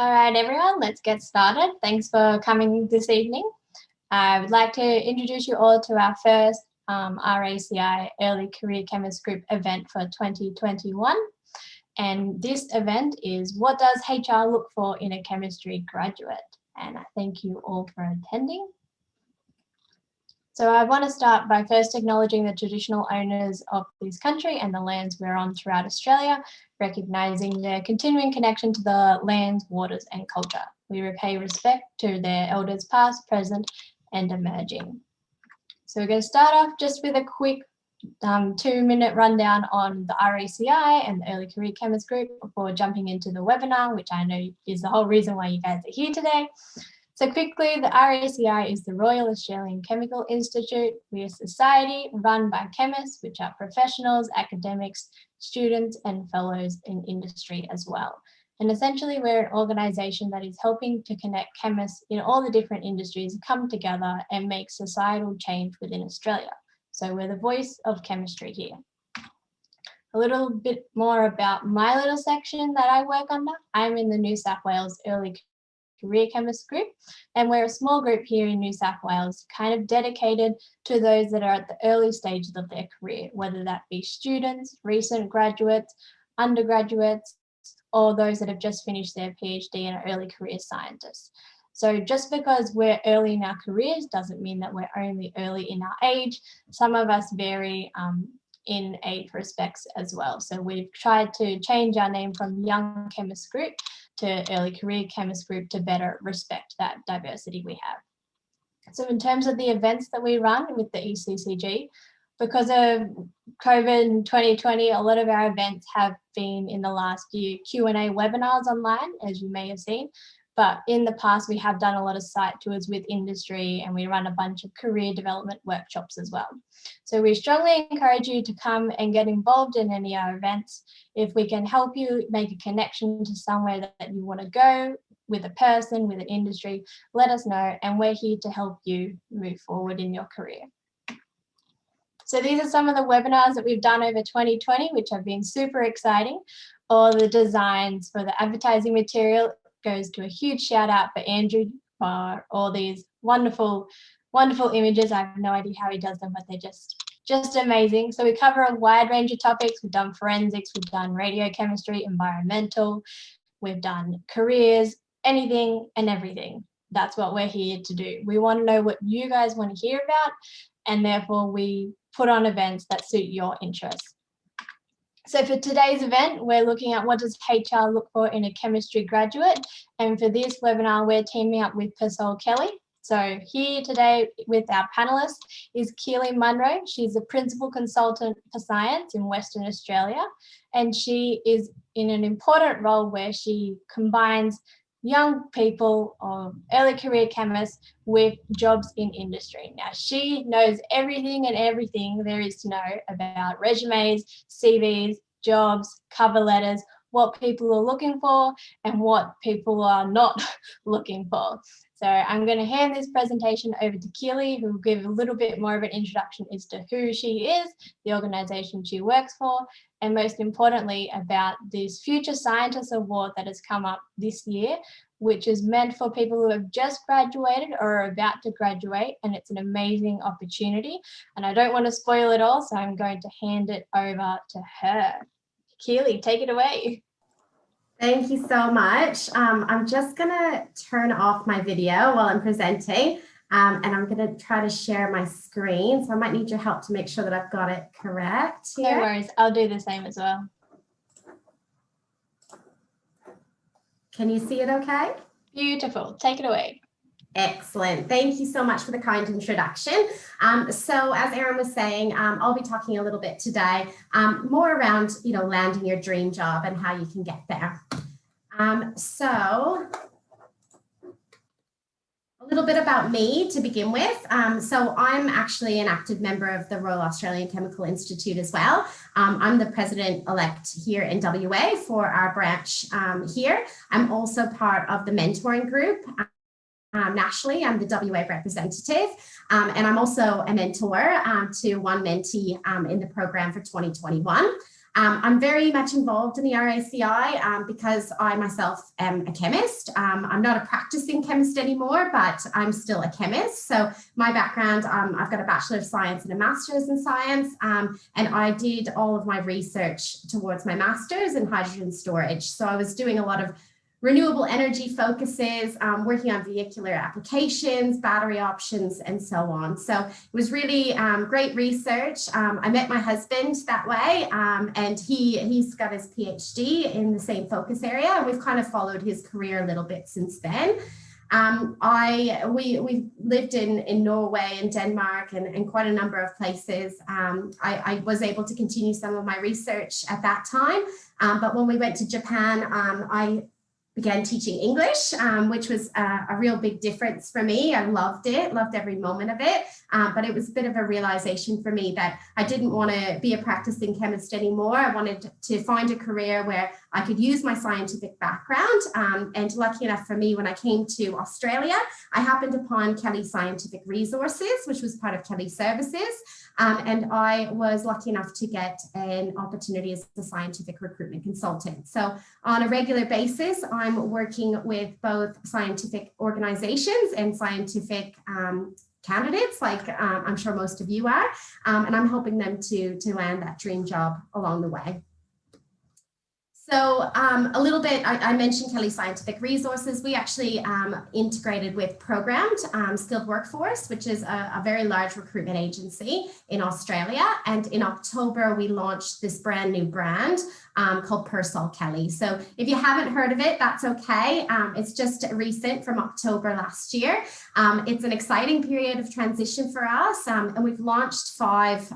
All right, everyone, let's get started. Thanks for coming this evening. I would like to introduce you all to our first RACI Early Career Chemist Group event for 2021. And this event is What Does HR Look For in a Chemistry Graduate? And I thank you all for attending. So I want to start by first acknowledging the traditional owners of this country and the lands we're on throughout Australia, recognising their continuing connection to the lands, waters and culture. We repay respect to their elders past, present and emerging. So we're going to start off just with a quick 2-minute rundown on the RACI and the Early Career Chemist Group before jumping into the webinar, which I know is the whole reason why you guys are here today. So quickly, the RACI is the Royal Australian Chemical Institute. We're a society run by chemists, which are professionals, academics, students and fellows in industry as well. And essentially, we're an organisation that is helping to connect chemists in all the different industries come together and make societal change within Australia. So we're the voice of chemistry here. A little bit more about my little section that I work under. I'm in the New South Wales Early Career Chemist Group, and we're a small group here in New South Wales, kind of dedicated to those that are at the early stages of their career, whether that be students, recent graduates, undergraduates, or those that have just finished their PhD and are early career scientists. So just because we're early in our careers doesn't mean that we're only early in our age. Some of us vary in age respects as well. So we've tried to change our name from Young Chemist Group to Early Career Chemist Group to better respect that diversity we have. So in terms of the events that we run with the ECCG, because of COVID in 2020, a lot of our events have been in the last year Q&A webinars online, as you may have seen. But in the past, we have done a lot of site tours with industry and we run a bunch of career development workshops as well. So we strongly encourage you to come and get involved in any of our events. If we can help you make a connection to somewhere that you want to go with a person, with an industry, let us know and we're here to help you move forward in your career. So these are some of the webinars that we've done over 2020, which have been super exciting. All the designs for the advertising material goes to a huge shout out for Andrew for all these wonderful, wonderful images. I have no idea how he does them, but they're just amazing. So we cover a wide range of topics. We've done forensics, we've done radiochemistry, environmental, we've done careers, anything and everything. That's what we're here to do. We want to know what you guys want to hear about, and therefore we put on events that suit your interests. So for today's event, we're looking at what does HR look for in a chemistry graduate. And for this webinar, we're teaming up with PersolKelly. So here today with our panelists is Keelie Munroe. She's a principal consultant for science in Western Australia. And she is in an important role where she combines young people or early career chemists with jobs in industry. Now, she knows everything and everything there is to know about resumes, CVs, jobs, cover letters, what people are looking for and what people are not looking for. So I'm going to hand this presentation over to Keelie, who will give a little bit more of an introduction as to who she is, the organisation she works for, and most importantly about this Future Scientist Award that has come up this year, which is meant for people who have just graduated or are about to graduate, and it's an amazing opportunity. And I don't want to spoil it all, so I'm going to hand it over to her. Keelie, take it away. Thank you so much. I'm just going to turn off my video while I'm presenting, and I'm going to try to share my screen. So I might need your help to make sure that I've got it correct here. No worries. I'll do the same as well. Can you see it okay? Beautiful. Take it away. Excellent. Thank you so much for the kind introduction. So as Erin was saying, I'll be talking a little bit today more around, landing your dream job and how you can get there. So a little bit about me to begin with. So I'm actually an active member of the Royal Australian Chemical Institute as well. I'm the president-elect here in WA for our branch here. I'm also part of the mentoring group. Nationally, I'm the WA representative, and I'm also a mentor to one mentee in the program for 2021. I'm very much involved in the RACI because I myself am a chemist. I'm not a practicing chemist anymore, but I'm still a chemist. So my background, I've got a Bachelor of Science and a Master's in Science, and I did all of my research towards my Master's in hydrogen storage. So I was doing a lot of renewable energy focuses, working on vehicular applications, battery options, and so on. So it was really great research. I met my husband that way, and he's got his PhD in the same focus area, and we've kind of followed his career a little bit since then. We lived in Norway and Denmark and quite a number of places. I was able to continue some of my research at that time, but when we went to Japan, I began teaching English, which was a real big difference for me. I loved it, loved every moment of it. But it was a bit of a realization for me that I didn't want to be a practicing chemist anymore. I wanted to find a career where I could use my scientific background. And lucky enough for me, when I came to Australia, I happened upon Kelly Scientific Resources, which was part of Kelly Services. And I was lucky enough to get an opportunity as a scientific recruitment consultant. So on a regular basis, I'm working with both scientific organizations and scientific candidates, like I'm sure most of you are, and I'm helping them to land that dream job along the way. So a little bit, I mentioned Kelly Scientific Resources. We actually integrated with Programmed Skilled Workforce, which is a very large recruitment agency in Australia. And in October, we launched this brand new brand called PersolKelly. So if you haven't heard of it, that's okay. It's just recent from October last year. It's an exciting period of transition for us. And we've launched 5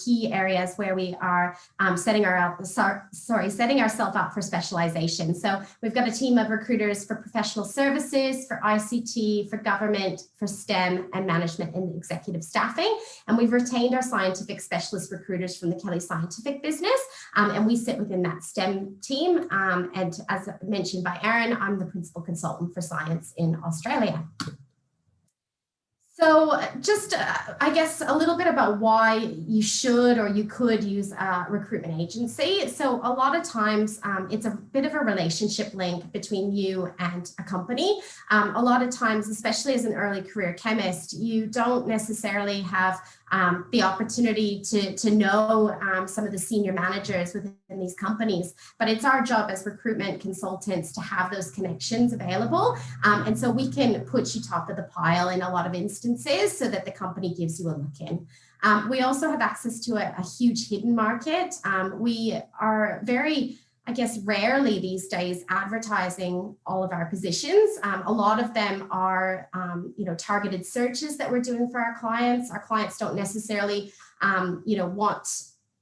key areas where we are setting ourselves up for specialization. So we've got a team of recruiters for professional services, for ICT, for government, for STEM, and management and executive staffing. And we've retained our scientific specialist recruiters from the Kelly Scientific business, and we sit within that STEM team. And as mentioned by Erin, I'm the principal consultant for science in Australia. So just, I guess, a little bit about why you should or you could use a recruitment agency. So a lot of times it's a bit of a relationship link between you and a company. A lot of times, especially as an early career chemist, you don't necessarily have the opportunity to know some of the senior managers within these companies, but it's our job as recruitment consultants to have those connections available. And so we can put you top of the pile in a lot of instances so that the company gives you a look in. We also have access to a huge hidden market. We are very, I guess, rarely these days advertising all of our positions. A lot of them are, targeted searches that we're doing for our clients. Our clients don't necessarily, want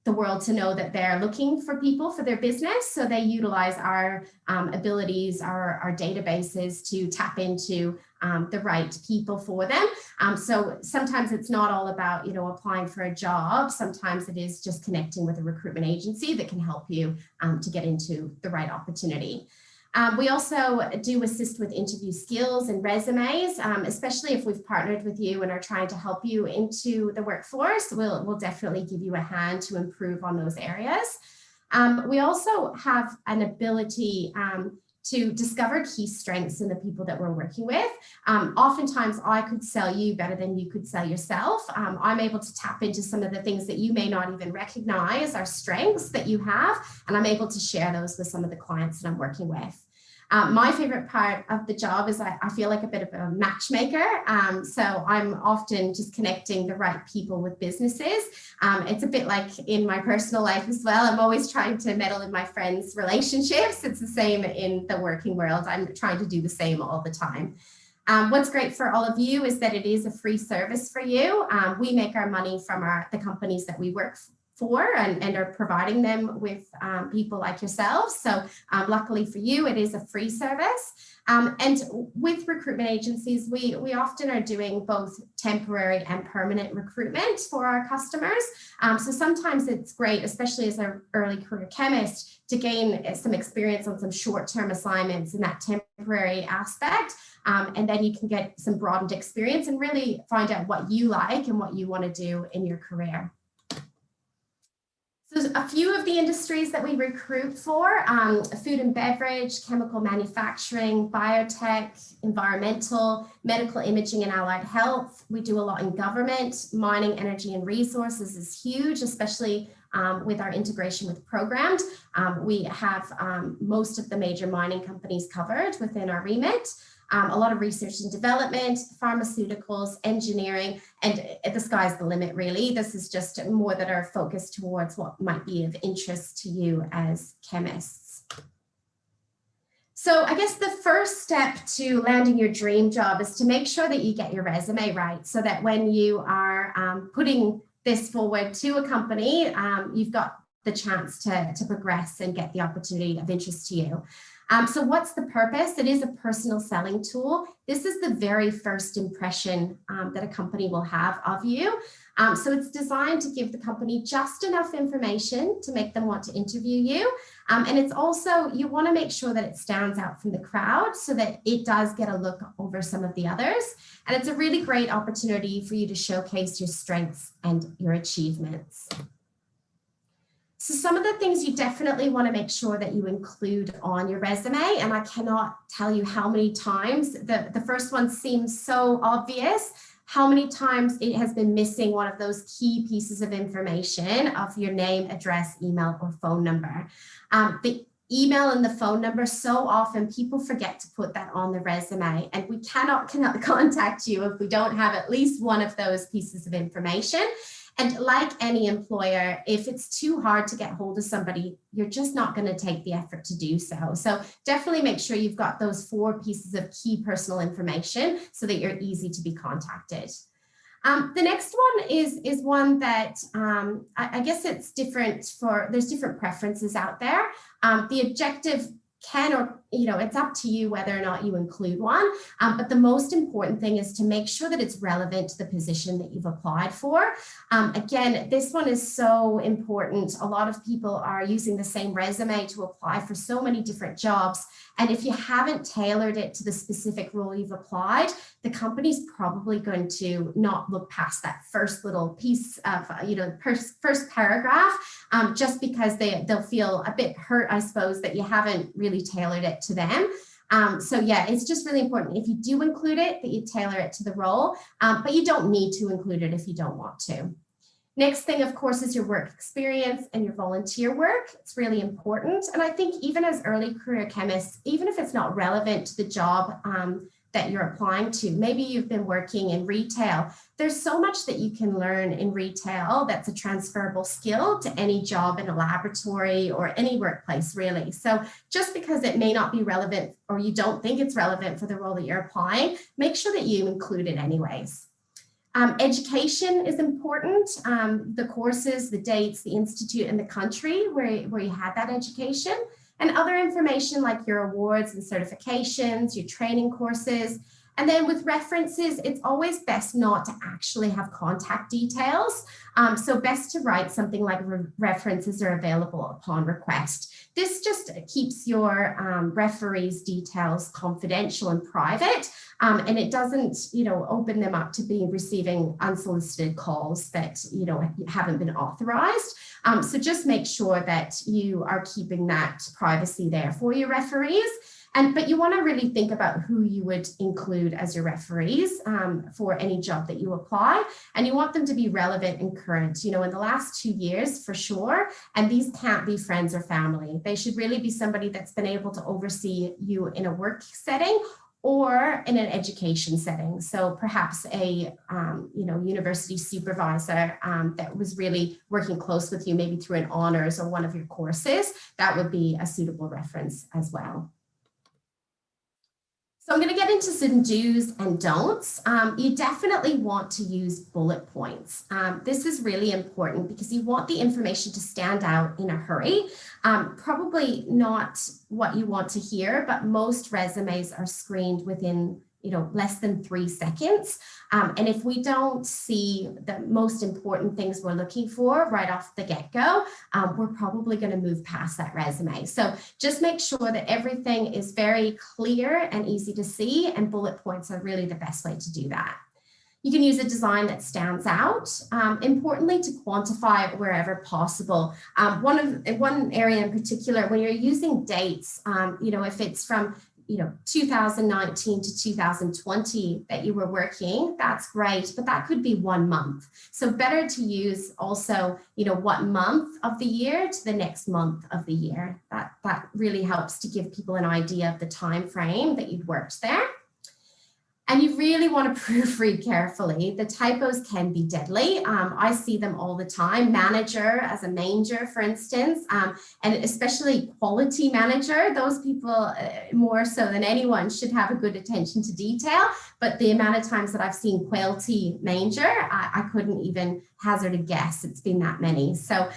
the world to know that they're looking for people for their business. So they utilize our abilities, our databases to tap into the right people for them. So sometimes it's not all about, applying for a job. Sometimes it is just connecting with a recruitment agency that can help you to get into the right opportunity. We also do assist with interview skills and resumes, especially if we've partnered with you and are trying to help you into the workforce. We'll definitely give you a hand to improve on those areas. We also have an ability to discover key strengths in the people that we're working with. Oftentimes I could sell you better than you could sell yourself. I'm able to tap into some of the things that you may not even recognize are strengths that you have, and I'm able to share those with some of the clients that I'm working with. My favorite part of the job is I feel like a bit of a matchmaker. So I'm often just connecting the right people with businesses. It's a bit like in my personal life as well. I'm always trying to meddle in my friends' relationships. It's the same in the working world. I'm trying to do the same all the time. What's great for all of you is that it is a free service for you. We make our money from the companies that we work for and are providing them with people like yourselves. So luckily for you, it is a free service. And with recruitment agencies, we often are doing both temporary and permanent recruitment for our customers. So sometimes it's great, especially as an early career chemist, to gain some experience on some short-term assignments in that temporary aspect. And then you can get some broadened experience and really find out what you like and what you want to do in your career. So a few of the industries that we recruit for, food and beverage, chemical manufacturing, biotech, environmental, medical imaging and allied health. We do a lot in government. Mining, energy and resources is huge, especially with our integration with Programmed. We have most of the major mining companies covered within our remit. A lot of research and development, pharmaceuticals, engineering, and the sky's the limit, really. This is just more that are focused towards what might be of interest to you as chemists. So I guess the first step to landing your dream job is to make sure that you get your resume right, so that when you are putting this forward to a company, you've got the chance to progress and get the opportunity of interest to you. So what's the purpose? It is a personal selling tool. This is the very first impression that a company will have of you. So it's designed to give the company just enough information to make them want to interview you. And it's also, you want to make sure that it stands out from the crowd so that it does get a look over some of the others. And it's a really great opportunity for you to showcase your strengths and your achievements. So some of the things you definitely want to make sure that you include on your resume, and I cannot tell you how many times, the first one seems so obvious, how many times it has been missing one of those key pieces of information of your name, address, email, or phone number. The email and the phone number, so often people forget to put that on the resume, and we cannot contact you if we don't have at least one of those pieces of information. And like any employer, if it's too hard to get hold of somebody, you're just not going to take the effort to do so. So definitely make sure you've got those 4 pieces of key personal information so that you're easy to be contacted. The next one is one that I guess it's different there's different preferences out there. The objective can, or it's up to you whether or not you include one, but the most important thing is to make sure that it's relevant to the position that you've applied for. Again, this one is so important. A lot of people are using the same resume to apply for so many different jobs, and if you haven't tailored it to the specific role you've applied, the company's probably going to not look past that first little piece of, first paragraph, just because they'll feel a bit hurt, I suppose, that you haven't really tailored it to them. So yeah, it's just really important, if you do include it, that you tailor it to the role, but you don't need to include it if you don't want to. Next thing, of course, is your work experience and your volunteer work. It's really important. And I think even as early career chemists, even if it's not relevant to the job that you're applying to, maybe you've been working in retail, there's so much that you can learn in retail that's a transferable skill to any job in a laboratory or any workplace, really. So just because it may not be relevant, or you don't think it's relevant for the role that you're applying, make sure that you include it anyways. Education is important. The courses, the dates, the institute, and the country where you had that education, and other information like your awards and certifications, your training courses. And then with references, it's always best not to actually have contact details. So best to write something like references are available upon request. This just keeps your referee's details confidential and private, and it doesn't, open them up to receiving unsolicited calls that, haven't been authorized. So just make sure that you are keeping that privacy there for your referees. But you want to really think about who you would include as your referees for any job that you apply. And you want them to be relevant and current, in the last 2 years for sure. And these can't be friends or family. They should really be somebody that's been able to oversee you in a work setting or in an education setting. So perhaps a university supervisor that was really working close with you, maybe through an honors or one of your courses. That would be a suitable reference as well. So I'm going to get into some do's and don'ts. You definitely want to use bullet points. This is really important because you want the information to stand out in a hurry. Probably not what you want to hear, but most resumes are screened within less than 3 seconds. And if we don't see the most important things we're looking for right off the get-go, we're probably going to move past that resume. So just make sure that everything is very clear and easy to see, and bullet points are really the best way to do that. You can use a design that stands out. Importantly, to quantify it wherever possible. One area in particular, when you're using dates, if it's from 2019 to 2020 that you were working, that's great, but that could be 1 month. So better to use also, what month of the year to the next month of the year. That really helps to give people an idea of the time frame that you'd worked there. And you really want to proofread carefully. The typos can be deadly. I see them all the time. Manager as a manger, for instance, and especially quality manager. Those people, more so than anyone, should have a good attention to detail. But the amount of times that I've seen quality manger, I couldn't even hazard a guess. It's been that many. So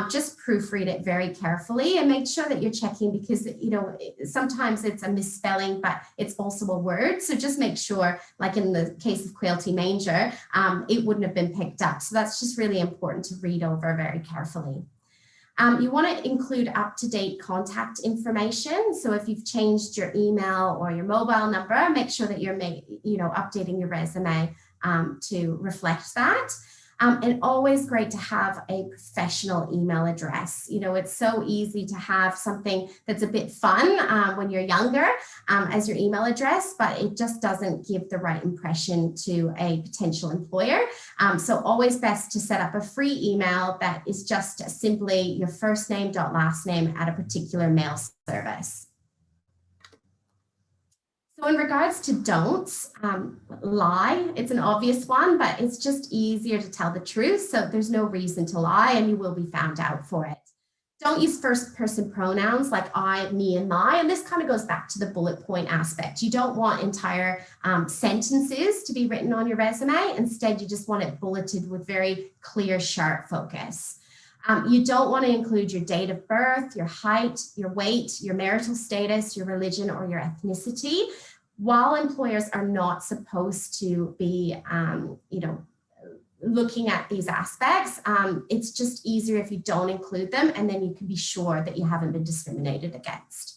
just proofread it very carefully and make sure that you're checking, because sometimes it's a misspelling, but it's also a word. So just make sure, like in the case of quailty manger, it wouldn't have been picked up. So that's just really important to read over very carefully. You want to include up-to-date contact information. So if you've changed your email or your mobile number, make sure that you're updating your resume to reflect that. And always great to have a professional email address. It's so easy to have something that's a bit fun when you're younger as your email address, but it just doesn't give the right impression to a potential employer. So always best to set up a free email that is just simply your first name dot last name at a particular mail service. So in regards to don'ts, lie, it's an obvious one, but it's just easier to tell the truth. So there's no reason to lie, and you will be found out for it. Don't use first person pronouns like I, me, and my. And this kind of goes back to the bullet point aspect. You don't want entire sentences to be written on your resume. Instead, you just want it bulleted with very clear, sharp focus. You don't want to include your date of birth, your height, your weight, your marital status, your religion, or your ethnicity. While employers are not supposed to be, looking at these aspects, it's just easier if you don't include them, and then you can be sure that you haven't been discriminated against.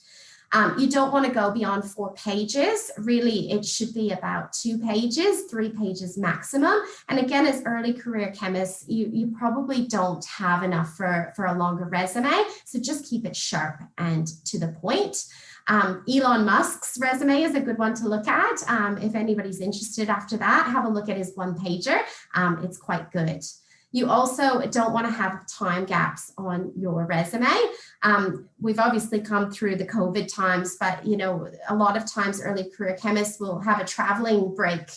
You don't want to go beyond 4 pages. Really, it should be about 2 pages, 3 pages maximum. And again, as early career chemists, you probably don't have enough for a longer resume. So just keep it sharp and to the point. Elon Musk's resume is a good one to look at. If anybody's interested after that, have a look at his 1-pager. It's quite good. You also don't want to have time gaps on your resume. We've obviously come through the COVID times, but a lot of times early career chemists will have a traveling break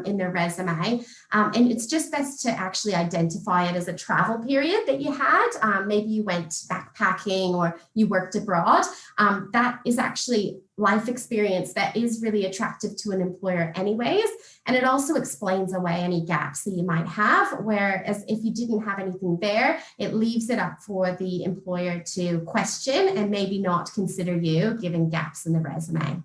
in their resume. And it's just best to actually identify it as a travel period that you had. Maybe you went backpacking or you worked abroad. That is actually life experience that is really attractive to an employer anyways. And it also explains away any gaps that you might have, whereas if you didn't have anything there, it leaves it up for the employer to question and maybe not consider you given gaps in the resume.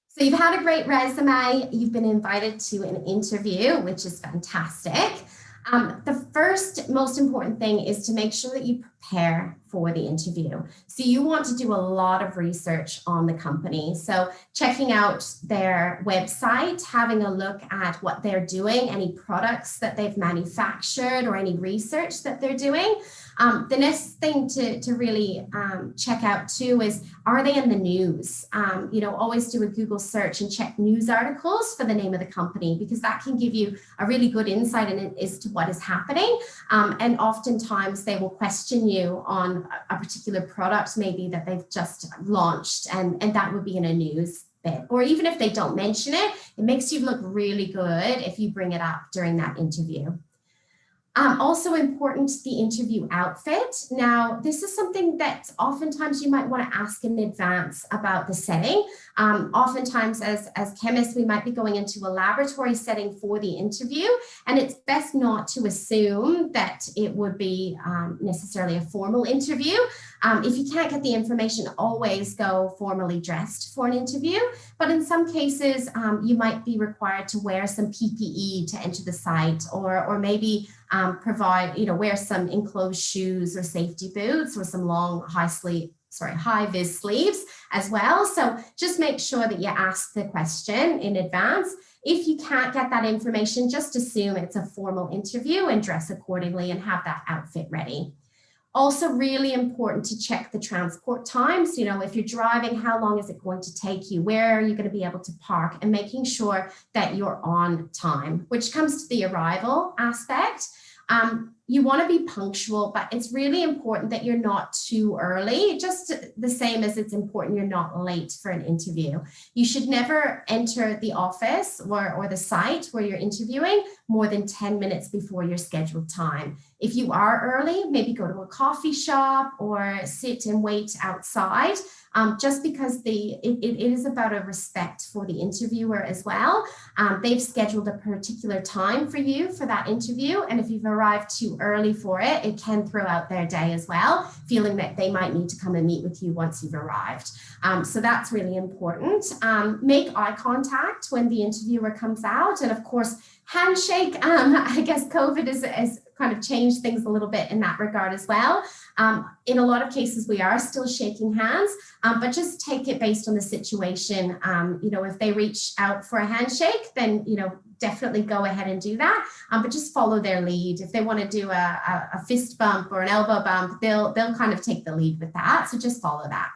So you've had a great resume, you've been invited to an interview, which is fantastic. The first most important thing is to make sure that you prepare for the interview. So you want to do a lot of research on the company. So checking out their website, having a look at what they're doing, any products that they've manufactured or any research that they're doing. The next thing to really check out too is, are they in the news? Always do a Google search and check news articles for the name of the company, because that can give you a really good insight as to what is happening. And oftentimes they will question you on a particular product maybe that they've just launched, and that would be in a news bit. Or even if they don't mention it, it makes you look really good if you bring it up during that interview. Also important, the interview outfit. Now, this is something that oftentimes you might want to ask in advance about the setting. Oftentimes as chemists, we might be going into a laboratory setting for the interview, and it's best not to assume that it would be necessarily a formal interview. If you can't get the information, always go formally dressed for an interview. But in some cases, you might be required to wear some PPE to enter the site, or maybe wear some enclosed shoes or safety boots or some long high-vis sleeves as well. So just make sure that you ask the question in advance. If you can't get that information, just assume it's a formal interview and dress accordingly and have that outfit ready. Also really important to check the transport times. You know, if you're driving, how long is it going to take you? Where are you going to be able to park? And making sure that you're on time, which comes to the arrival aspect. You want to be punctual, but it's really important that you're not too early, just the same as it's important you're not late for an interview. You should never enter the office or the site where you're interviewing more than 10 minutes before your scheduled time. If you are early, maybe go to a coffee shop or sit and wait outside. Just because it is about a respect for the interviewer as well. They've scheduled a particular time for you for that interview. And if you've arrived too early for it, it can throw out their day as well, feeling that they might need to come and meet with you once you've arrived. So that's really important. Make eye contact when the interviewer comes out. And of course, handshake. I guess COVID has kind of changed things a little bit in that regard as well. In a lot of cases, we are still shaking hands, but just take it based on the situation. You know, if they reach out for a handshake, then, you know, definitely go ahead and do that, but just follow their lead. If they want to do a fist bump or an elbow bump, they'll kind of take the lead with that. So just follow that.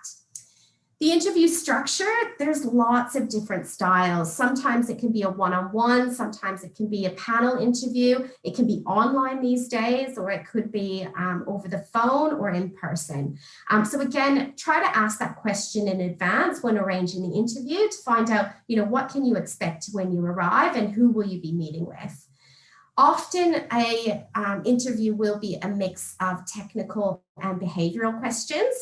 The interview structure, there's lots of different styles. Sometimes it can be a one-on-one, sometimes it can be a panel interview. It can be online these days, or it could be over the phone or in person. So again, try to ask that question in advance when arranging the interview to find out, you know, what can you expect when you arrive and who will you be meeting with. Often a interview will be a mix of technical and behavioral questions.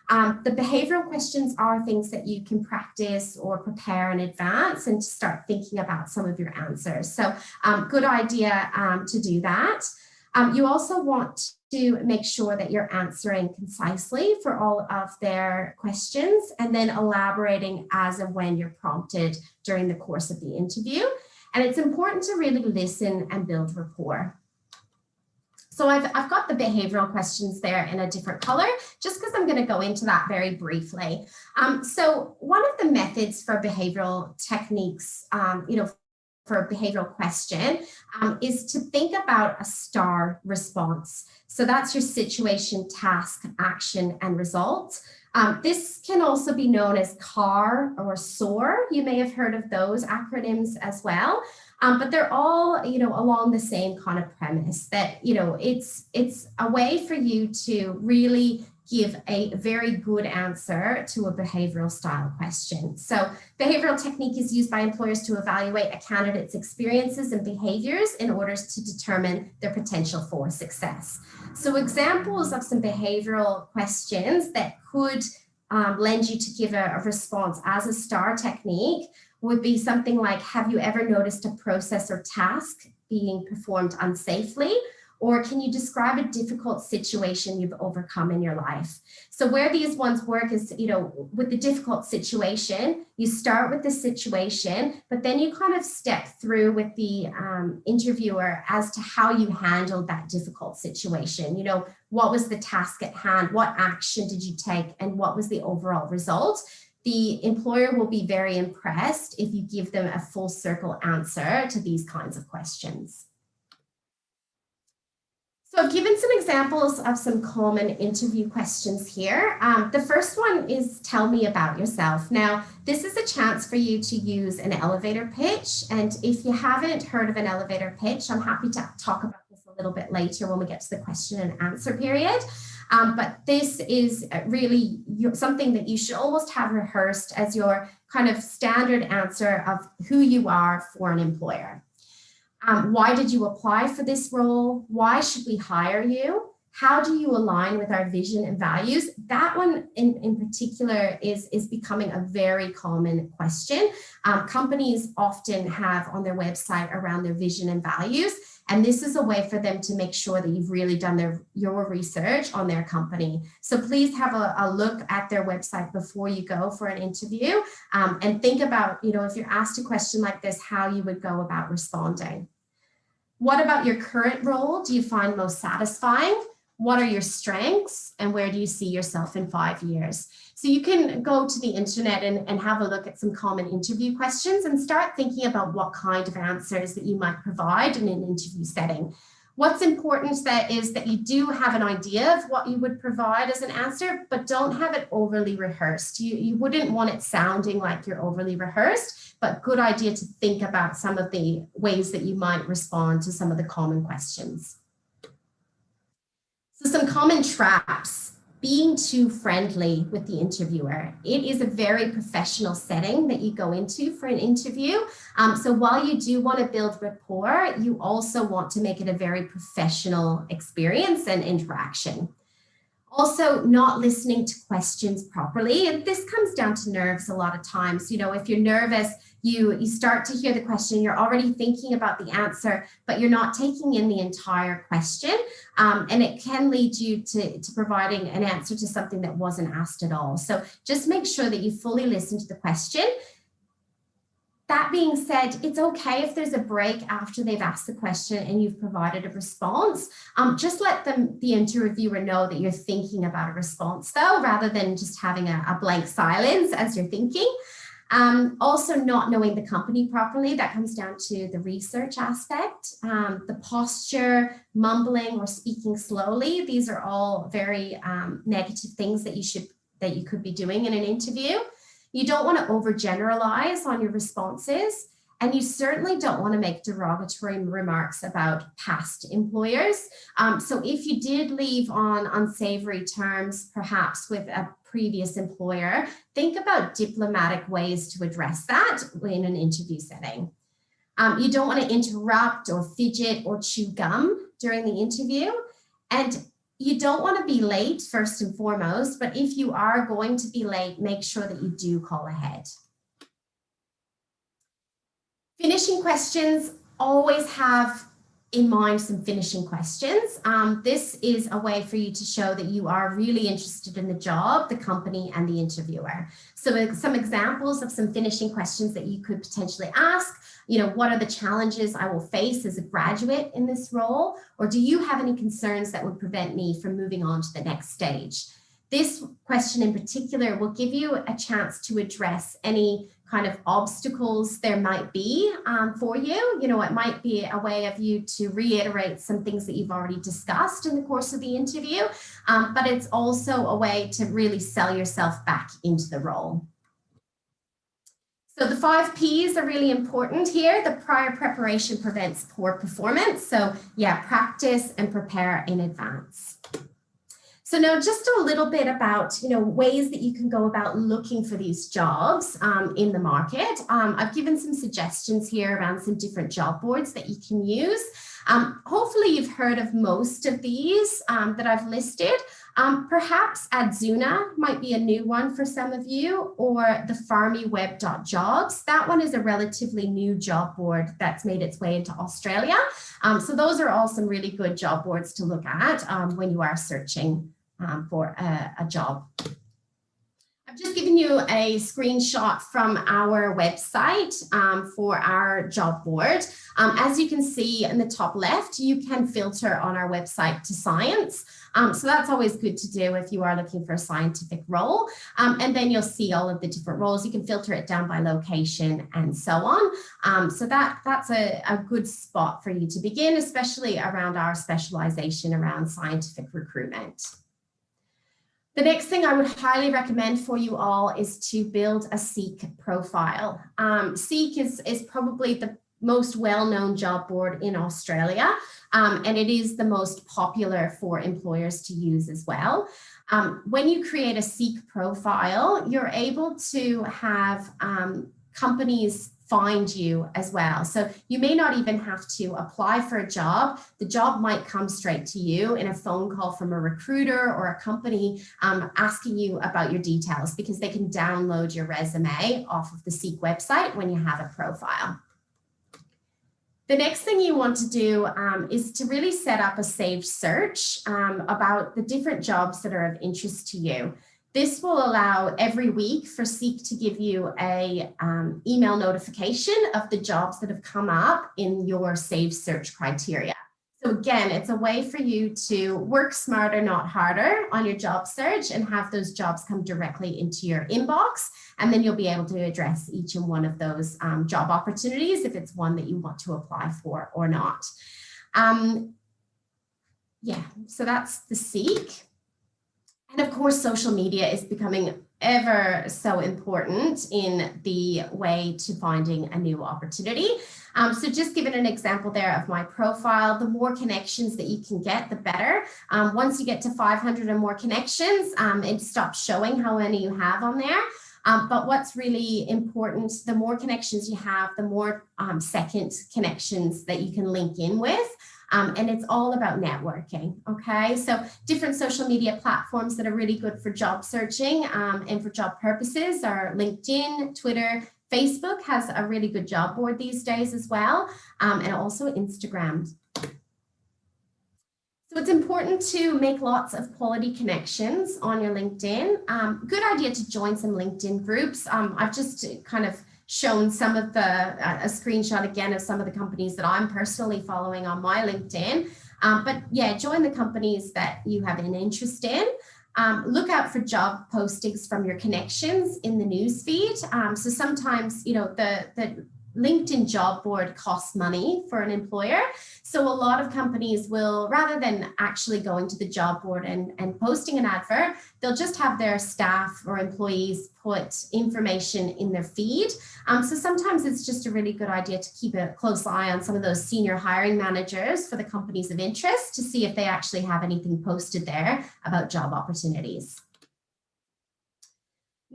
The behavioral questions are things that you can practice or prepare in advance and start thinking about some of your answers. So good idea to do that. You also want to make sure that you're answering concisely for all of their questions and then elaborating as and when you're prompted during the course of the interview. And it's important to really listen and build rapport. So I've got the behavioral questions there in a different color, just because I'm going to go into that very briefly. So one of the methods for behavioral techniques, you know, for a behavioral question is to think about a STAR response. So that's your situation, task, action, and result. This can also be known as CAR or SOAR. You may have heard of those acronyms as well. But they're all, you know, along the same kind of premise that, you know, it's a way for you to really give a very good answer to a behavioral style question. So behavioral technique is used by employers to evaluate a candidate's experiences and behaviors in order to determine their potential for success. So examples of some behavioral questions that could lend you to give a response as a STAR technique would be something like, have you ever noticed a process or task being performed unsafely? Or can you describe a difficult situation you've overcome in your life? So where these ones work is, you know, with the difficult situation, you start with the situation, but then you kind of step through with the interviewer as to how you handled that difficult situation. You know, what was the task at hand? What action did you take? And what was the overall result? The employer will be very impressed if you give them a full circle answer to these kinds of questions. So I've given some examples of some common interview questions here. The first one is tell me about yourself. Now, this is a chance for you to use an elevator pitch. And if you haven't heard of an elevator pitch, I'm happy to talk about this a little bit later when we get to the question and answer period. But this is really something that you should almost have rehearsed as your kind of standard answer of who you are for an employer. Why did you apply for this role? Why should we hire you? How do you align with our vision and values? That one in particular is becoming a very common question. Companies often have on their website around their vision and values, and this is a way for them to make sure that you've really done your research on their company. So please have a look at their website before you go for an interview, and think about, you know, if you're asked a question like this, how you would go about responding. What about your current role do you find most satisfying? what are your strengths, and where do you see yourself in 5 years? So you can go to the internet and have a look at some common interview questions and start thinking about what kind of answers that you might provide in an interview setting. What's important is that you do have an idea of what you would provide as an answer, but don't have it overly rehearsed. You wouldn't want it sounding like you're overly rehearsed, but good idea to think about some of the ways that you might respond to some of the common questions. So some common traps. Being too friendly with the interviewer. It is a very professional setting that you go into for an interview. So while you do want to build rapport, you also want to make it a very professional experience and interaction. Also, not listening to questions properly. And this comes down to nerves a lot of times. You know, if you're nervous, you start to hear the question, you're already thinking about the answer, but you're not taking in the entire question. And it can lead you to providing an answer to something that wasn't asked at all. So just make sure that you fully listen to the question. That being said, it's okay if there's a break after they've asked the question and you've provided a response. Just let the interviewer know that you're thinking about a response though, rather than just having a blank silence as you're thinking. Also not knowing the company properly, that comes down to the research aspect, the posture, mumbling or speaking slowly. These are all very negative things that you could be doing in an interview. You don't want to overgeneralize on your responses, and you certainly don't want to make derogatory remarks about past employers. So if you did leave on unsavory terms, perhaps with a previous employer, think about diplomatic ways to address that in an interview setting. You don't want to interrupt or fidget or chew gum during the interview. And you don't want to be late, first and foremost, but if you are going to be late, make sure that you do call ahead. Finishing questions, always have in mind some finishing questions. This is a way for you to show that you are really interested in the job, the company, and the interviewer. So some examples of some finishing questions that you could potentially ask. You know, what are the challenges I will face as a graduate in this role? Or do you have any concerns that would prevent me from moving on to the next stage? This question in particular will give you a chance to address any kind of obstacles there might be for you. You know, it might be a way of you to reiterate some things that you've already discussed in the course of the interview, but it's also a way to really sell yourself back into the role. So the 5 Ps are really important here. The prior preparation prevents poor performance. So yeah, practice and prepare in advance. So now just a little bit about, you know, ways that you can go about looking for these jobs in the market. I've given some suggestions here around some different job boards that you can use. Hopefully you've heard of most of these that I've listed. Perhaps Adzuna might be a new one for some of you, or the farmyweb.jobs. That one is a relatively new job board that's made its way into Australia. So those are all some really good job boards to look at when you are searching for a job. I've just given you a screenshot from our website for our job board. As you can see in the top left, you can filter on our website to science. So that's always good to do if you are looking for a scientific role. And then you'll see all of the different roles. You can filter it down by location and so on. So that's a good spot for you to begin, especially around our specialization around scientific recruitment. The next thing I would highly recommend for you all is to build a SEEK profile. SEEK is probably the most well-known job board in Australia, and it is the most popular for employers to use as well. When you create a SEEK profile, you're able to have companies find you as well. So you may not even have to apply for a job. The job might come straight to you in a phone call from a recruiter or a company asking you about your details, because they can download your resume off of the SEEK website when you have a profile. The next thing you want to do is to really set up a saved search about the different jobs that are of interest to you. This will allow every week for SEEK to give you a email notification of the jobs that have come up in your saved search criteria. So again, it's a way for you to work smarter, not harder on your job search and have those jobs come directly into your inbox. And then you'll be able to address each and one of those job opportunities if it's one that you want to apply for or not. Yeah, so that's the Seek. And of course, social media is becoming ever so important in the way to finding a new opportunity. So just giving an example there of my profile, the more connections that you can get, the better. Once you get to 500 or more connections, it stops showing how many you have on there. But what's really important, the more connections you have, the more second connections that you can link in with. And it's all about networking, okay? So different social media platforms that are really good for job searching and for job purposes are LinkedIn, Twitter, Facebook has a really good job board these days as well, and also Instagram. So it's important to make lots of quality connections on your LinkedIn. Good idea to join some LinkedIn groups. I've just kind of shown some of a screenshot again of some of the companies that I'm personally following on my LinkedIn. But yeah, join the companies that you have an interest in. Look out for job postings from your connections in the newsfeed. So sometimes, you know, the LinkedIn job board costs money for an employer. So a lot of companies will, rather than actually going to the job board and posting an advert, they'll just have their staff or employees put information in their feed. So sometimes it's just a really good idea to keep a close eye on some of those senior hiring managers for the companies of interest to see if they actually have anything posted there about job opportunities.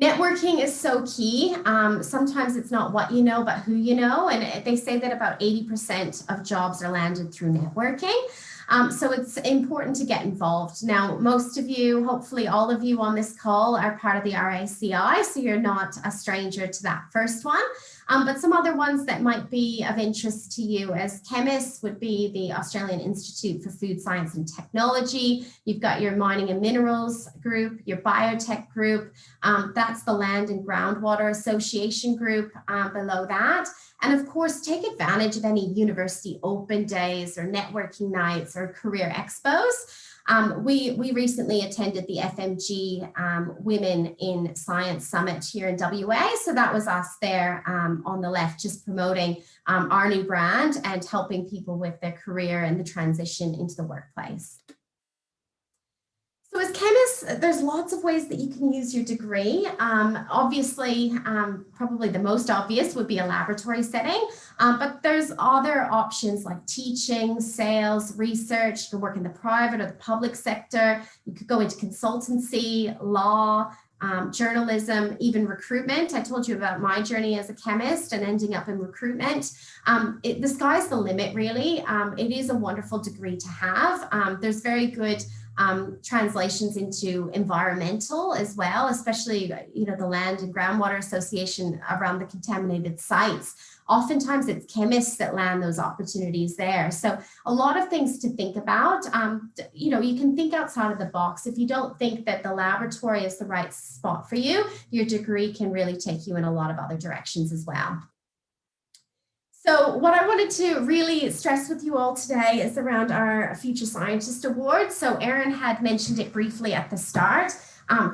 Networking is so key. Sometimes it's not what you know, but who you know. And they say that about 80% of jobs are landed through networking. So it's important to get involved. Now, most of you, hopefully all of you on this call are part of the RACI, so you're not a stranger to that first one. But some other ones that might be of interest to you as Chemist would be the Australian Institute for Food Science and Technology. You've got your Mining and Minerals group, your Biotech group. That's the Land and Groundwater Association group below that. And of course, take advantage of any university open days or networking nights or career expos. We recently attended the FMG Women in Science Summit here in WA. So that was us there on the left, just promoting our new brand and helping people with their career and the transition into the workplace. So as chemists, there's lots of ways that you can use your degree. Obviously, probably the most obvious would be a laboratory setting, but there's other options like teaching, sales, research. You can work in the private or the public sector. You could go into consultancy, law, journalism, even recruitment. I told you about my journey as a chemist and ending up in recruitment. The sky's the limit, really. It is a wonderful degree to have. There's very good translations into environmental as well, especially, you know, the Land and Groundwater Association around the contaminated sites. Oftentimes it's chemists that land those opportunities there. So a lot of things to think about. You know, you can think outside of the box. If you don't think that the laboratory is the right spot for you, your degree can really take you in a lot of other directions as well. So what I wanted to really stress with you all today is around our Future Scientist Award. So Erin had mentioned it briefly at the start.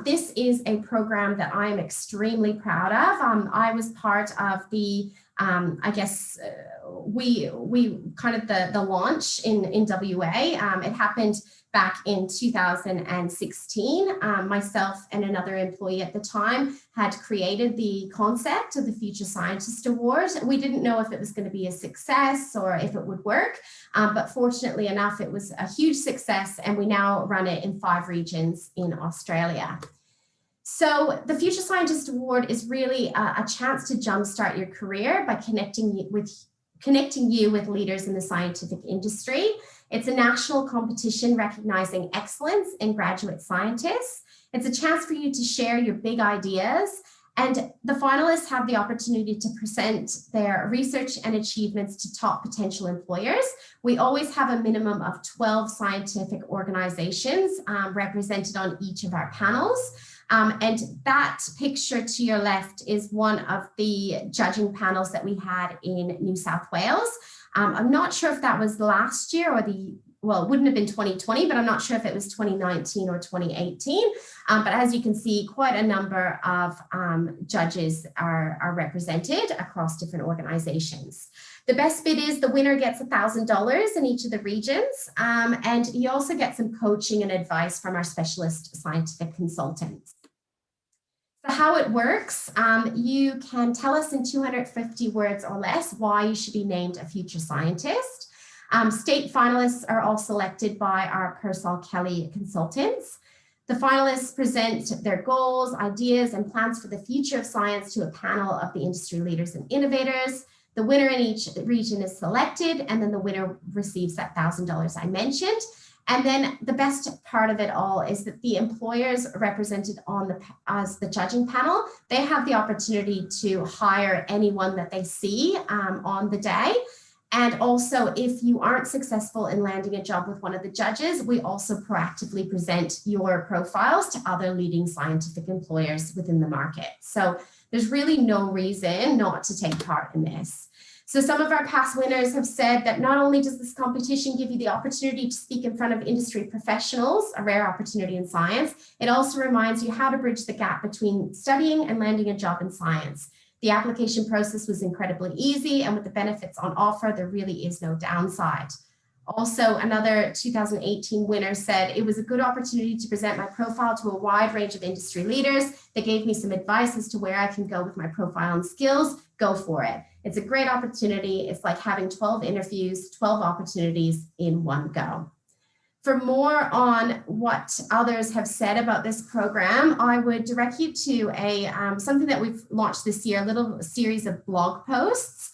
This is a program that I'm extremely proud of. I was part of the, I guess, we kind of the launch in WA. It happened back in 2016. Myself and another employee at the time had created the concept of the Future Scientist Award. We didn't know if it was going to be a success or if it would work, but fortunately enough, it was a huge success, and we now run it in 5 regions in Australia. So the Future Scientist Award is really a chance to jumpstart your career by connecting you with leaders in the scientific industry. It's a national competition recognizing excellence in graduate scientists. It's a chance for you to share your big ideas, and the finalists have the opportunity to present their research and achievements to top potential employers. We always have a minimum of 12 scientific organizations represented on each of our panels. And that picture to your left is one of the judging panels that we had in New South Wales. I'm not sure if that was last year or the well, it wouldn't have been 2020, but I'm not sure if it was 2019 or 2018. But as you can see, quite a number of judges are represented across different organizations. The best bit is the winner gets $1,000 in each of the regions, and you also get some coaching and advice from our specialist scientific consultants. So how it works, you can tell us in 250 words or less why you should be named a future scientist. State finalists are all selected by our PersolKelly consultants. The finalists present their goals, ideas, and plans for the future of science to a panel of the industry leaders and innovators. The winner in each region is selected, and then the winner receives that $1,000 I mentioned. And then the best part of it all is that the employers represented on as the judging panel, they have the opportunity to hire anyone that they see on the day. And also, if you aren't successful in landing a job with one of the judges, we also proactively present your profiles to other leading scientific employers within the market. So there's really no reason not to take part in this. So some of our past winners have said that not only does this competition give you the opportunity to speak in front of industry professionals, a rare opportunity in science, it also reminds you how to bridge the gap between studying and landing a job in science. The application process was incredibly easy, and with the benefits on offer, there really is no downside. Also, another 2018 winner said, it was a good opportunity to present my profile to a wide range of industry leaders. They gave me some advice as to where I can go with my profile and skills. Go for it. It's a great opportunity. It's like having 12 interviews, 12 opportunities in one go. For more on what others have said about this program, I would direct you to something that we've launched this year, a little series of blog posts.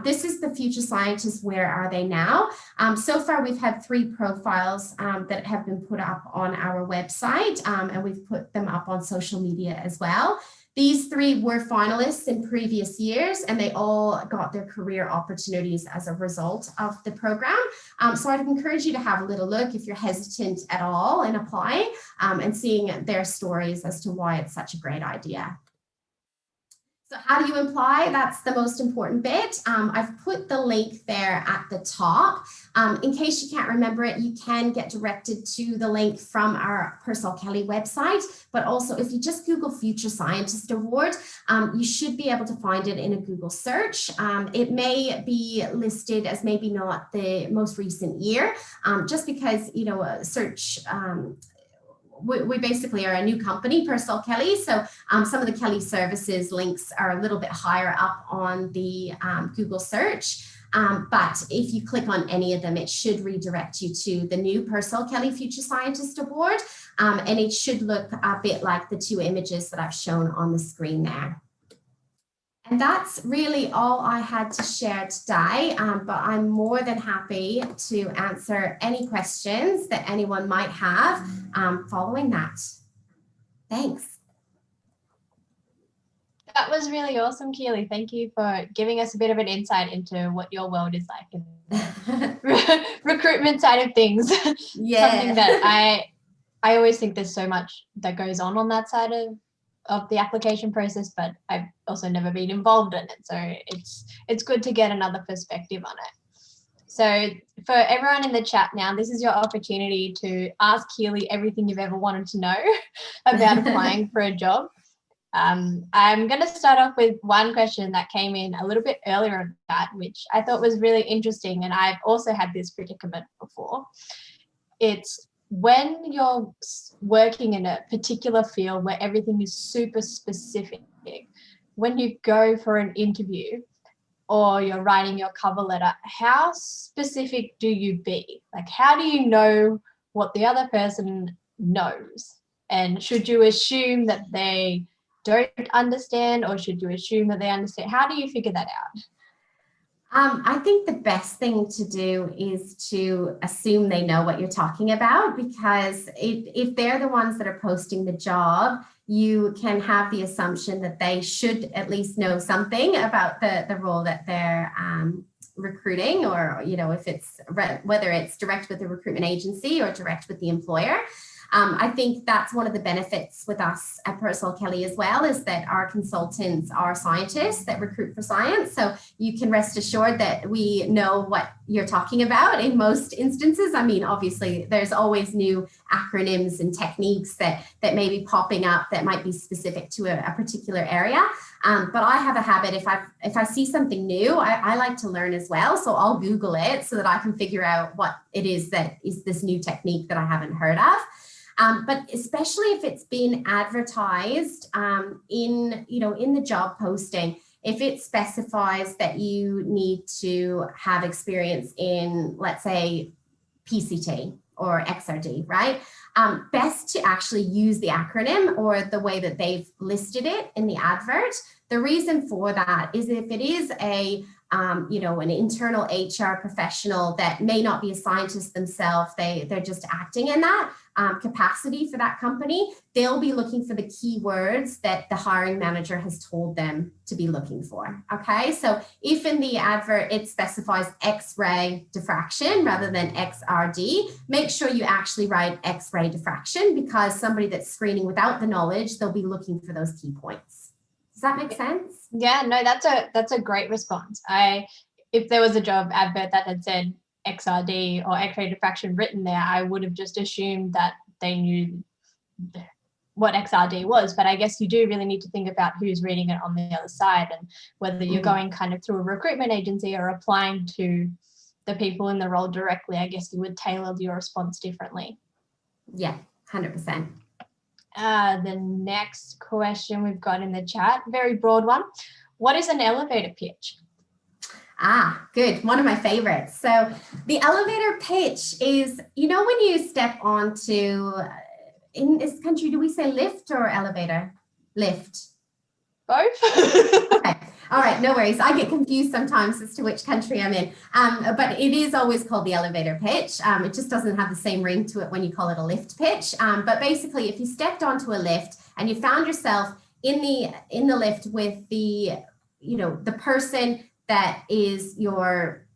This is the future scientists, where are they now? So far, we've had 3 profiles that have been put up on our website, and we've put them up on social media as well. These 3 were finalists in previous years, and they all got their career opportunities as a result of the program. So I'd encourage you to have a little look if you're hesitant at all in applying, and seeing their stories as to why it's such a great idea. So how do you apply? That's the most important bit. I've put the link there at the top. In case you can't remember it, you can get directed to the link from our PersolKelly website, but also if you just Google Future Scientist Award, you should be able to find it in a Google search. It may be listed as maybe not the most recent year, just because, you know, a search, we basically are a new company, PersolKelly. So some of the Kelly services links are a little bit higher up on the Google search. But if you click on any of them, it should redirect you to the new PersolKelly Future Scientist Award. And it should look a bit like the 2 images that I've shown on the screen there. And that's really all I had to share today, but I'm more than happy to answer any questions that anyone might have following that. Thanks. That was really awesome, Keelie. Thank you for giving us a bit of an insight into what your world is like in the recruitment side of things. Yeah. Something that I always think there's so much that goes on that side of the application process, but I've also never been involved in it. So it's good to get another perspective on it. So for everyone in the chat now, this is your opportunity to ask Keelie everything you've ever wanted to know about applying for a job. I'm going to start off with one question that came in a little bit earlier in that, which I thought was really interesting, and I've also had this predicament before. It's when you're working in a particular field where everything is super specific, when you go for an interview or you're writing your cover letter, how specific do you be? Like, how do you know what the other person knows? And should you assume that they don't understand, or should you assume that they understand? How do you figure that out? I think the best thing to do is to assume they know what you're talking about, because if they're the ones that are posting the job, you can have the assumption that they should at least know something about the role that they're recruiting, or, you know, if it's whether it's direct with the recruitment agency or direct with the employer. I think that's one of the benefits with us at PersolKelly as well, is that our consultants are scientists that recruit for science. So you can rest assured that we know what you're talking about in most instances. I mean, obviously, there's always new acronyms and techniques that may be popping up that might be specific to a particular area. But I have a habit, if I see something new, I like to learn as well. So I'll Google it so that I can figure out what it is that is this new technique that I haven't heard of. But especially if it's been advertised in the job posting, if it specifies that you need to have experience in, let's say, PCT or XRD, right? Best to actually use the acronym or the way that they've listed it in the advert. The reason for that is if it is an internal HR professional that may not be a scientist themselves, they're just acting in that capacity for that company, they'll be looking for the keywords that the hiring manager has told them to be looking for. Okay, so if in the advert it specifies X-ray diffraction rather than XRD, make sure you actually write X-ray diffraction, because somebody that's screening without the knowledge, they'll be looking for those key points. Does that make sense? Yeah, no, that's a great response. If there was a job advert that had said XRD or X-ray diffraction written there, I would have just assumed that they knew what XRD was. But I guess you do really need to think about who's reading it on the other side, and whether you're going kind of through a recruitment agency or applying to the people in the role directly. I guess you would tailor your response differently. Yeah, 100%. The next question we've got in the chat, very broad one. What is an elevator pitch? Good. One of my favorites. So the elevator pitch is, when you step onto, in this country, do we say lift or elevator? Lift. Both. Okay. All right. No worries. I get confused sometimes as to which country I'm in. But it is always called the elevator pitch. It just doesn't have the same ring to it when you call it a lift pitch. But basically, if you stepped onto a lift and you found yourself in the lift with the person that is your,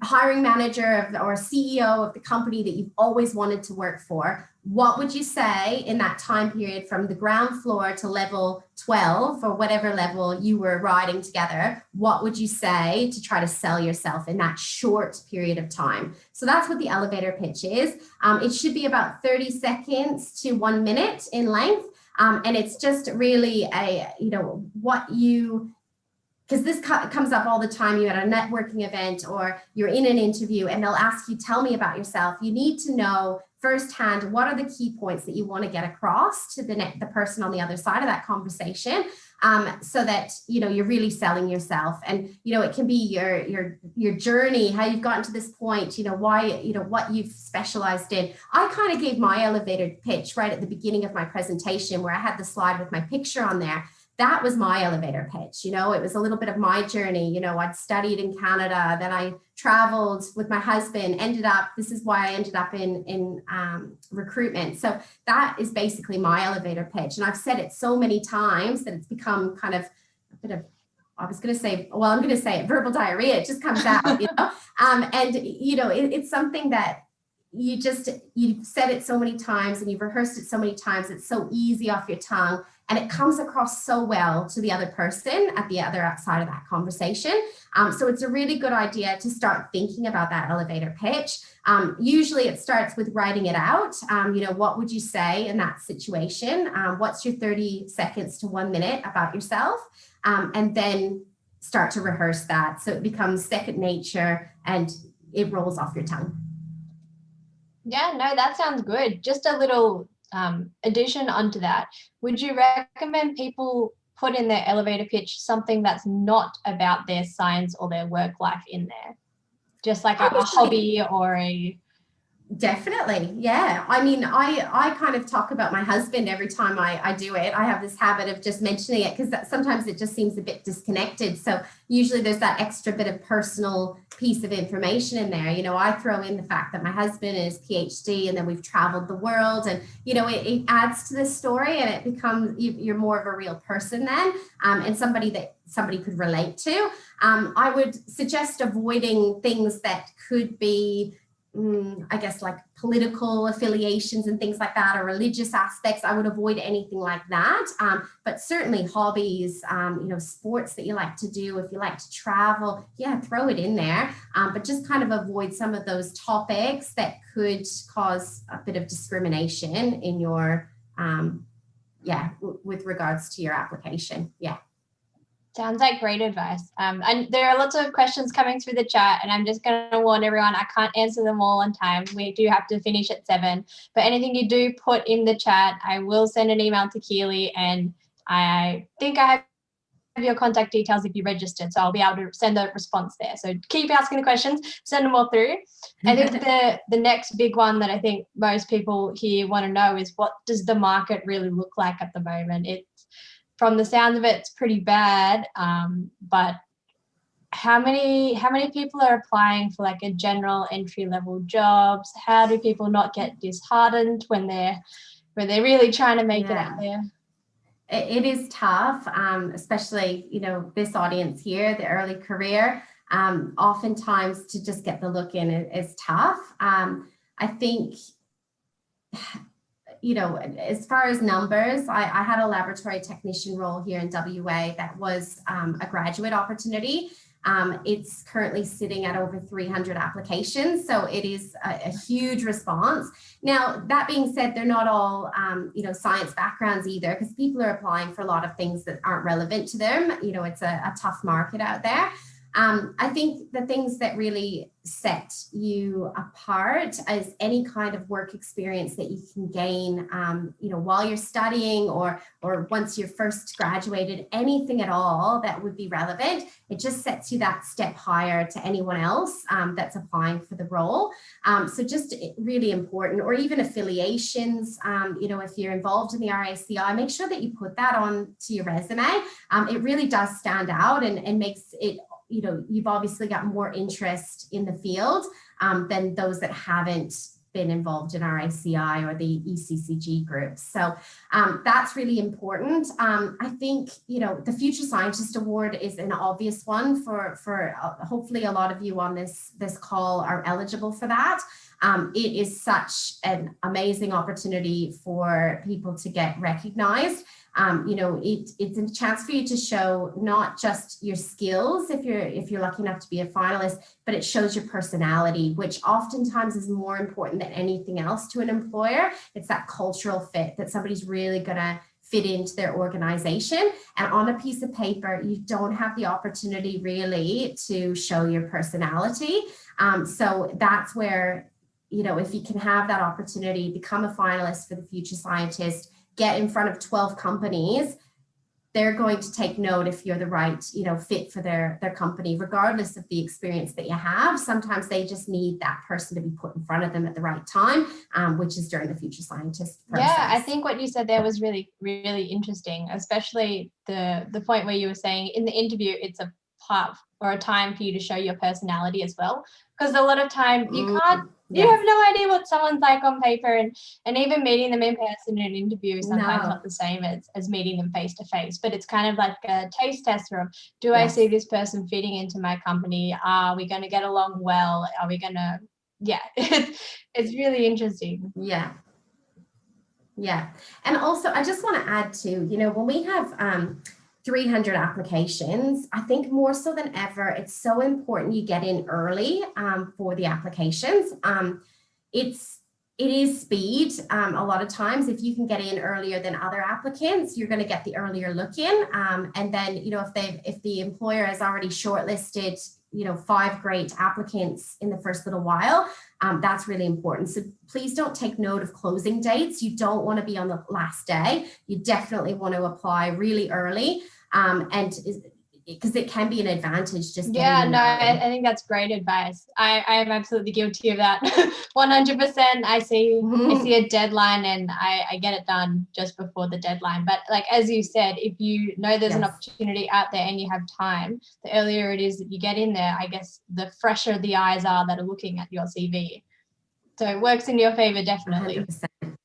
hiring manager or CEO of the company that you've always wanted to work for, what would you say in that time period from the ground floor to level 12 or whatever level you were riding together? What would you say to try to sell yourself in that short period of time? So that's what the elevator pitch is. It should be about 30 seconds to 1 minute in length. And it's just really because this comes up all the time. You're at a networking event or you're in an interview and they'll ask you, tell me about yourself. You need to know firsthand what are the key points that you want to get across to the person on the other side of that conversation, so that you're really selling yourself. And it can be your journey, how you've gotten to this point, why, what you've specialized in. I kind of gave my elevator pitch right at the beginning of my presentation, where I had the slide with my picture on there. That was my elevator pitch. It was a little bit of my journey. I'd studied in Canada, then I traveled with my husband, this is why I ended up in recruitment. So that is basically my elevator pitch. And I've said it so many times that it's become kind of a bit of, I'm going to say it, verbal diarrhea. It just comes out, and, it's something that you've said it so many times and you've rehearsed it so many times. It's so easy off your tongue. And it comes across so well to the other person at the other side of that conversation. So it's a really good idea to start thinking about that elevator pitch. Usually it starts with writing it out. What would you say in that situation? What's your 30 seconds to 1 minute about yourself? And then start to rehearse that. So it becomes second nature and it rolls off your tongue. Yeah, no, that sounds good. Just a little addition onto that. Would you recommend people put in their elevator pitch something that's not about their science or their work life in there? Just like a hobby or a... Definitely. Yeah. I mean, I kind of talk about my husband every time I do it. I have this habit of just mentioning it because sometimes it just seems a bit disconnected. So usually there's that extra bit of personal piece of information in there. I throw in the fact that my husband is PhD and then we've traveled the world, and, it adds to the story, and it becomes, you're more of a real person then, and somebody that somebody could relate to. I would suggest avoiding things that could be I guess like political affiliations and things like that, or religious aspects. I would avoid anything like that. But certainly hobbies, sports that you like to do, if you like to travel, yeah, throw it in there. But just kind of avoid some of those topics that could cause a bit of discrimination in your, with regards to your application. Yeah. Sounds like great advice. And there are lots of questions coming through the chat, and I'm just going to warn everyone, I can't answer them all on time. We do have to finish at 7. But anything you do put in the chat, I will send an email to Keelie, and I think I have your contact details if you registered, so I'll be able to send a response there. So keep asking the questions, send them all through. I think the next big one that I think most people here want to know is, what does the market really look like at the moment? From the sound of it, it's pretty bad, but how many people are applying for like a general entry level jobs? How do people not get disheartened when they're really trying to make it out there? It is tough, especially, this audience here, the early career. Oftentimes to just get the look in is tough. I think, as far as numbers, I had a laboratory technician role here in WA that was a graduate opportunity. It's currently sitting at over 300 applications, so it is a huge response. Now, that being said, they're not all, science backgrounds either, because people are applying for a lot of things that aren't relevant to them. It's a tough market out there. I think the things that really set you apart is any kind of work experience that you can gain, while you're studying or once you're first graduated, anything at all that would be relevant. It just sets you that step higher to anyone else that's applying for the role. So just really important, or even affiliations, if you're involved in the RACI, make sure that you put that on to your resume. It really does stand out and makes it, you've obviously got more interest in the field than those that haven't been involved in RACI or the ECCG groups. So that's really important. I think, the Future Scientist Award is an obvious one for hopefully a lot of you on this call are eligible for that. It is such an amazing opportunity for people to get recognized. It's a chance for you to show not just your skills if you're lucky enough to be a finalist, but it shows your personality, which oftentimes is more important than anything else to an employer. It's that cultural fit, that somebody's really gonna fit into their organization. And on a piece of paper, you don't have the opportunity really to show your personality. So that's where, if you can have that opportunity, become a finalist for the Future Scientist, get in front of 12 companies, they're going to take note if you're the right, fit for their company, regardless of the experience that you have. Sometimes they just need that person to be put in front of them at the right time, which is during the Future Scientist process. Yeah, I think what you said there was really, really interesting, especially the point where you were saying in the interview, it's a part or a time for you to show your personality as well. Because a lot of time you can't, you have no idea what someone's like on paper, and even meeting them in person in an interview is sometimes not the same as meeting them face to face. But it's kind of like a taste tester of, do I see this person fitting into my company? Are we going to get along well? Are we going to, it's really interesting. Yeah. And also, I just want to add to, when we have 300 applications, I think more so than ever, it's so important you get in early for the applications. It is speed. A lot of times, if you can get in earlier than other applicants, you're going to get the earlier look in. And then, if the employer has already shortlisted, 5 great applicants in the first little while, that's really important. So please don't take note of closing dates. You don't want to be on the last day. You definitely want to apply really early, and because it can be an advantage just I think that's great advice. I am absolutely guilty of that. 100%. I see a deadline and I get it done just before the deadline. But like, as you said, if you know there's an opportunity out there and you have time, the earlier it is that you get in there, I guess the fresher the eyes are that are looking at your CV. So it works in your favor, definitely. 100%.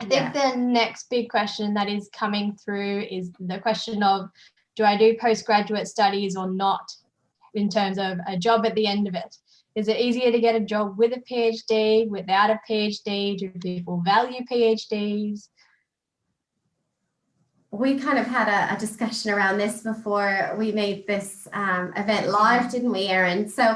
I think the next big question that is coming through is the question of, do I do postgraduate studies or not, in terms of a job at the end of it? Is it easier to get a job with a PhD, without a PhD? Do people value PhDs? We kind of had a discussion around this before we made this event live, didn't we, Erin? So,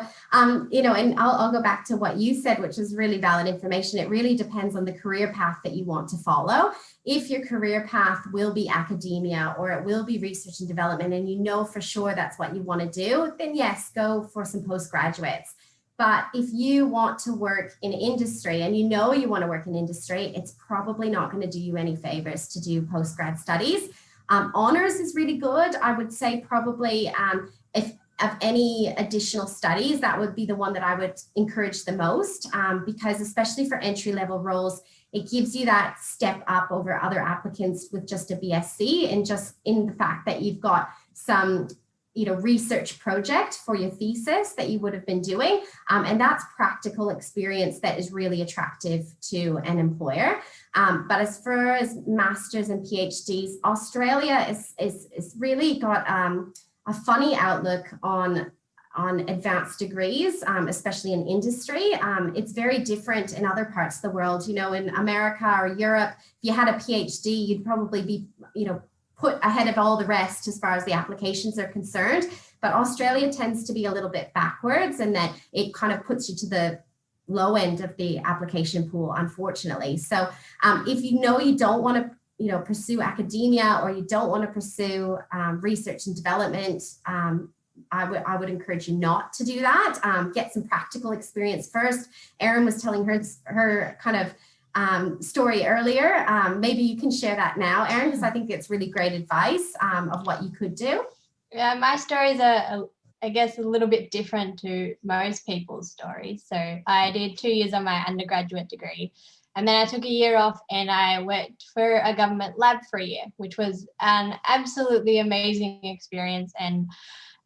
you know, and I'll go back to what you said, which is really valid information. It really depends on the career path that you want to follow. If your career path will be academia or it will be research and development, and you know for sure that's what you want to do, then yes, go for some postgraduates. But if you want to work in industry and you know you want to work in industry, it's probably not going to do you any favors to do postgrad studies. Honors is really good. I would say probably if of any additional studies, that would be the one that I would encourage the most, because especially for entry-level roles, it gives you that step up over other applicants with just a BSc, and just in the fact that you've got some research project for your thesis that you would have been doing. And that's practical experience that is really attractive to an employer. But as far as masters and PhDs, Australia is really got a funny outlook on advanced degrees, especially in industry. It's very different in other parts of the world. In America or Europe, if you had a PhD, you'd probably be, put ahead of all the rest as far as the applications are concerned. But Australia tends to be a little bit backwards, and that it kind of puts you to the low end of the application pool, unfortunately. So if you don't want to pursue academia, or you don't want to pursue research and development, I would encourage you not to do that. Get some practical experience first. Erin was telling her kind of story earlier. Maybe you can share that now, Erin, because I think it's really great advice of what you could do. Yeah, my stories are, I guess, a little bit different to most people's stories. So I did 2 years on my undergraduate degree, and then I took a year off and I worked for a government lab for a year, which was an absolutely amazing experience. And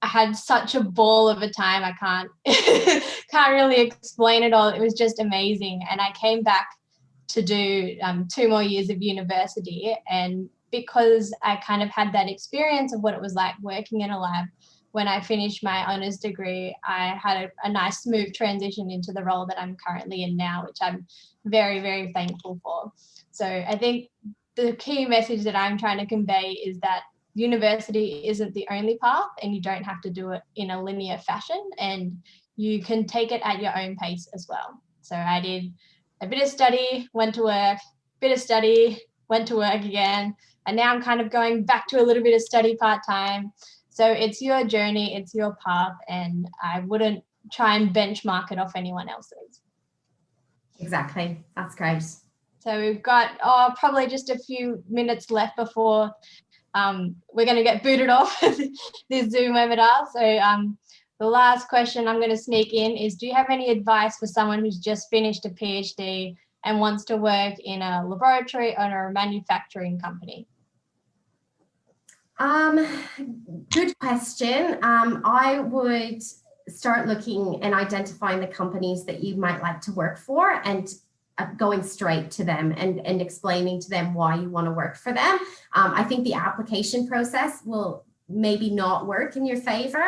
I had such a ball of a time. I can't really explain it all. It was just amazing. And I came back to do 2 more years of university. And because I kind of had that experience of what it was like working in a lab, when I finished my honours degree, I had a nice smooth transition into the role that I'm currently in now, which I'm very, very thankful for. So I think the key message that I'm trying to convey is that university isn't the only path, and you don't have to do it in a linear fashion, and you can take it at your own pace as well. So I did a bit of study, went to work, bit of study, went to work again, and now I'm kind of going back to a little bit of study part-time. So it's your journey, it's your path, and I wouldn't try and benchmark it off anyone else's. Exactly, that's great. So we've got probably just a few minutes left before we're going to get booted off this Zoom webinar. So the last question I'm going to sneak in is, do you have any advice for someone who's just finished a PhD and wants to work in a laboratory or a manufacturing company? Good question. I would start looking and identifying the companies that you might like to work for, and going straight to them and explaining to them why you want to work for them. I think the application process will maybe not work in your favor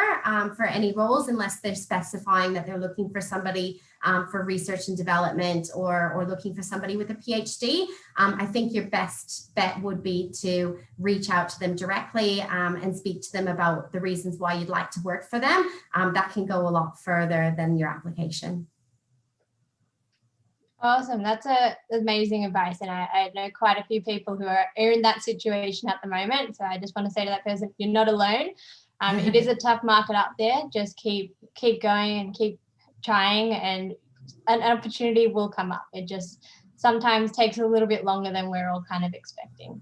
for any roles, unless they're specifying that they're looking for somebody for research and development, or looking for somebody with a PhD. I think your best bet would be to reach out to them directly and speak to them about the reasons why you'd like to work for them. That can go a lot further than your application. Awesome. That's amazing advice. And I know quite a few people who are in that situation at the moment. So I just want to say to that person, you're not alone. It is a tough market out there. Just keep going and keep trying, and an opportunity will come up. It just sometimes takes a little bit longer than we're all kind of expecting.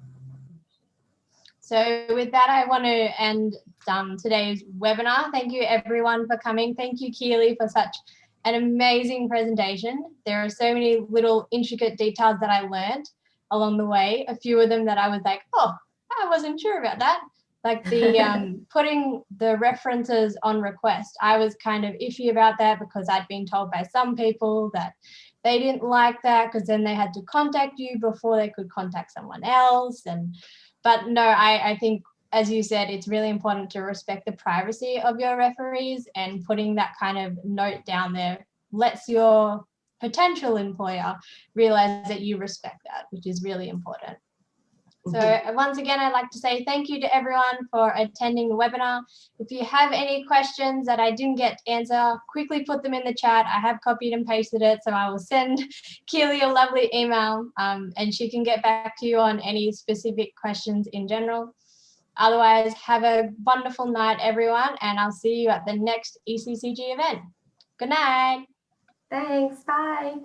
So with that, I want to end today's webinar. Thank you everyone for coming. Thank you, Keelie, for such an amazing presentation. There are so many little intricate details that I learned along the way. A few of them that I was like, oh, I wasn't sure about that. Like the putting the references on request. I was kind of iffy about that, because I'd been told by some people that they didn't like that, because then they had to contact you before they could contact someone else. But no, I think, as you said, it's really important to respect the privacy of your referees, and putting that kind of note down there lets your potential employer realize that you respect that, which is really important. So once again, I'd like to say thank you to everyone for attending the webinar. If you have any questions that I didn't get to answer, quickly put them in the chat. I have copied and pasted it, so I will send Keelie a lovely email and she can get back to you on any specific questions in general. Otherwise, have a wonderful night, everyone, and I'll see you at the next ECCG event. Good night. Thanks. Bye.